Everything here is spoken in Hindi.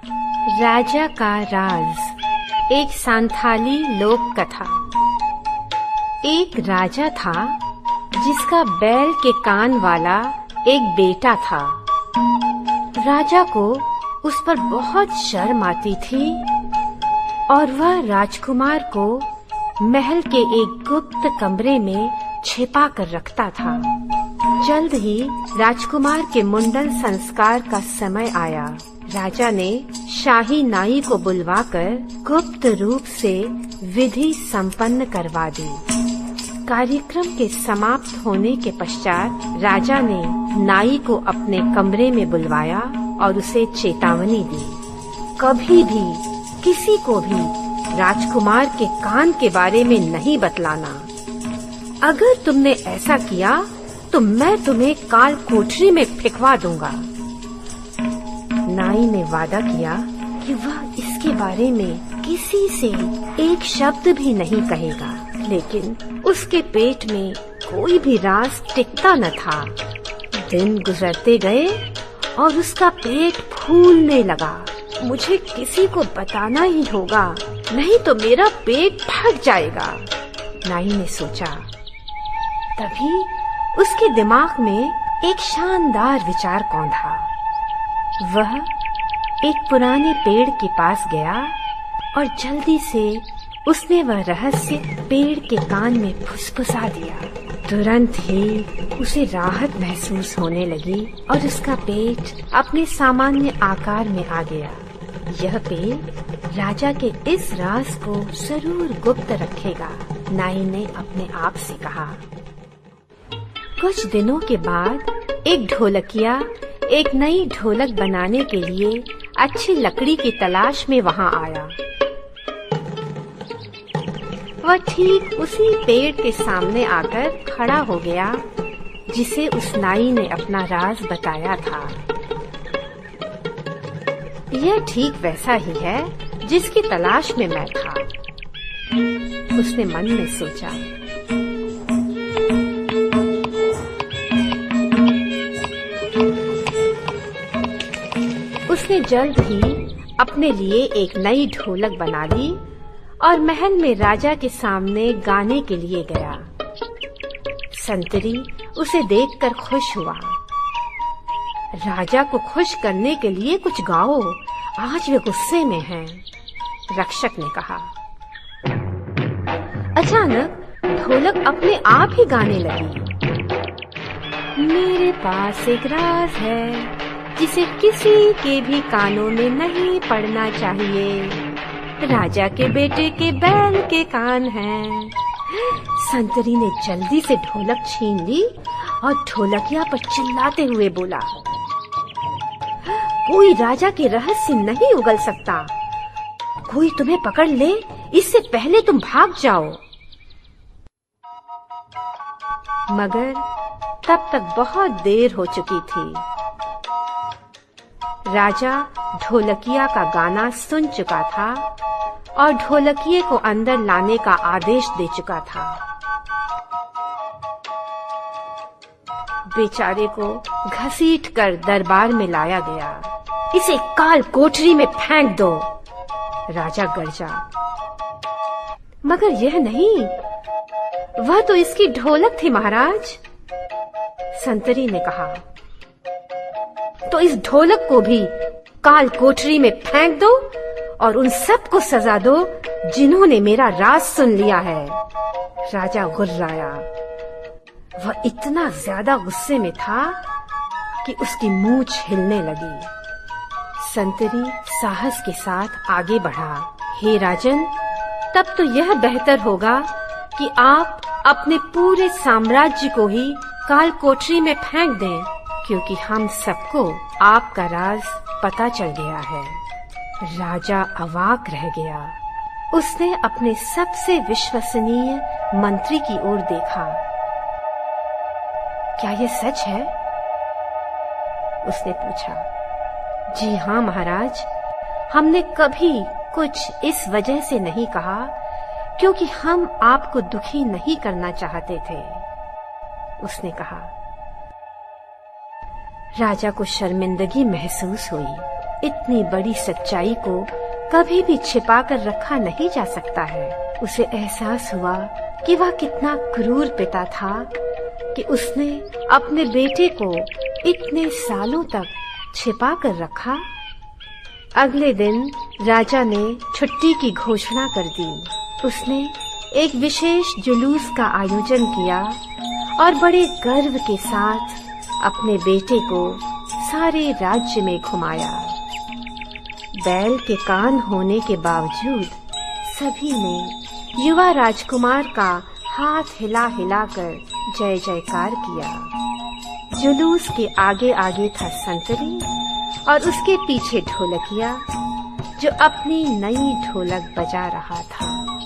राजा का राज। एक सांथाली लोक कथा। एक राजा था जिसका बैल के कान वाला एक बेटा था। राजा को उस पर बहुत शर्म आती थी और वह राजकुमार को महल के एक गुप्त कमरे में छिपा कर रखता था। जल्द ही राजकुमार के मुंडन संस्कार का समय आया। राजा ने शाही नाई को बुलवाकर गुप्त रूप से विधि संपन्न करवा दी। कार्यक्रम के समाप्त होने के पश्चात राजा ने नाई को अपने कमरे में बुलवाया और उसे चेतावनी दी, कभी भी किसी को भी राजकुमार के कान के बारे में नहीं बतलाना। अगर तुमने ऐसा किया तो मैं तुम्हें काल कोठरी में फेंकवा दूंगा। नाई ने वादा किया कि वह इसके बारे में किसी से एक शब्द भी नहीं कहेगा, लेकिन उसके पेट में कोई भी राज टिकता न था। दिन गुजरते गए और उसका पेट फूलने लगा। मुझे किसी को बताना ही होगा, नहीं तो मेरा पेट फट जाएगा, नाई ने सोचा। तभी उसके दिमाग में एक शानदार विचार कौंधा। वह एक पुराने पेड़ के पास गया और जल्दी से उसने वह रहस्य पेड़ के कान में फुसफुसा दिया। तुरंत ही उसे राहत महसूस होने लगी और उसका पेट अपने सामान्य आकार में आ गया। यह पेड़ राजा के इस राज को जरूर गुप्त रखेगा, नाई ने अपने आप से कहा। कुछ दिनों के बाद एक ढोलकिया एक नई ढोलक बनाने के लिए अच्छी लकड़ी की तलाश में वहां आया। वह ठीक उसी पेड़ के सामने आकर खड़ा हो गया जिसे उस नाई ने अपना राज बताया था। यह ठीक वैसा ही है जिसकी तलाश में मैं था, उसने मन में सोचा। उसने जल्द ही अपने लिए एक नई ढोलक बना ली और महल में राजा के सामने गाने के लिए गया। संतरी उसे देखकर खुश हुआ। राजा को खुश करने के लिए कुछ गाओ, आज वे गुस्से में हैं, रक्षक ने कहा। अचानक ढोलक अपने आप ही गाने लगी। मेरे पास एक राज है जिसे किसी के भी कानों में नहीं पड़ना चाहिए। राजा के बेटे के बैल के कान हैं। संतरी ने जल्दी से ढोलक छीन ली और ढोलकिया पर चिल्लाते हुए बोला, कोई राजा के रहस्य नहीं उगल सकता। कोई तुम्हें पकड़ ले इससे पहले तुम भाग जाओ। मगर तब तक बहुत देर हो चुकी थी। राजा ढोलकिया का गाना सुन चुका था और ढोलकिये को अंदर लाने का आदेश दे चुका था। बेचारे को घसीटकर दरबार में लाया गया। इसे काल कोठरी में फेंक दो, राजा गर्जा। मगर यह नहीं, वह तो इसकी ढोलक थी महाराज, संतरी ने कहा। तो इस ढोलक को भी काल कोठरी में फेंक दो और उन सब को सजा दो जिन्होंने मेरा राज सुन लिया है, राजा गुर्राया। वह इतना ज्यादा गुस्से में था कि उसकी मूंछ हिलने लगी। संतरी साहस के साथ आगे बढ़ा। हे राजन, तब तो यह बेहतर होगा कि आप अपने पूरे साम्राज्य को ही काल कोठरी में फेंक दें, क्योंकि हम सबको आपका राज पता चल गया है। राजा अवाक रह गया। उसने अपने सबसे विश्वसनीय मंत्री की ओर देखा। क्या यह सच है? उसने पूछा। जी हाँ महाराज, हमने कभी कुछ इस वजह से नहीं कहा क्योंकि हम आपको दुखी नहीं करना चाहते थे, उसने कहा। राजा को शर्मिंदगी महसूस हुई। इतनी बड़ी सच्चाई को कभी भी छिपा कर रखा नहीं जा सकता है। उसे एहसास हुआ कि वह कितना क्रूर पिता था कि उसने अपने बेटे को इतने सालों तक छिपा कर रखा। अगले दिन राजा ने छुट्टी की घोषणा कर दी। उसने एक विशेष जुलूस का आयोजन किया और बड़े गर्व के साथ अपने बेटे को सारे राज्य में घुमाया। बैल के कान होने के बावजूद सभी ने युवा राजकुमार का हाथ हिला हिला कर जय जयकार किया। जुलूस के आगे आगे था संतरी और उसके पीछे ढोलकिया जो अपनी नई ढोलक बजा रहा था।